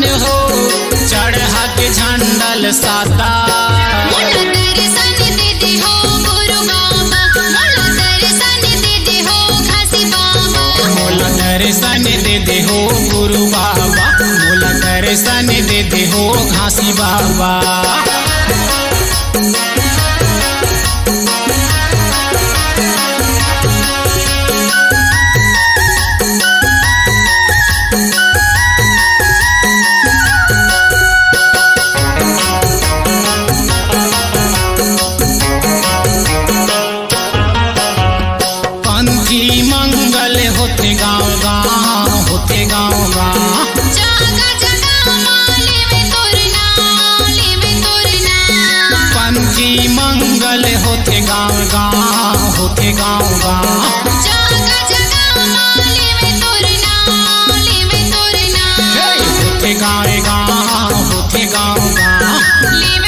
दर्शन हो चढ़ा के झंडल साता। मोला दर्शन दे दे हो गुरु बाबा, मोला दर्शन दे दे हो घासी बाबा। मोला दर्शन दे दे हो गुरु बाबा, मोला दर्शन दे दे हो घासी बाबा। मंगल होते गाँव गाँव, होते गाँव गाँव। जगह जगह माले में तोरना, लेवे तोरना। पंथी मंगल होते गाँव गाँव, होते गाँव गाँव। जगह जगह माले में तोरना, लेवे तोरना। होते गाँव गाँव, होते गाँव गाँव।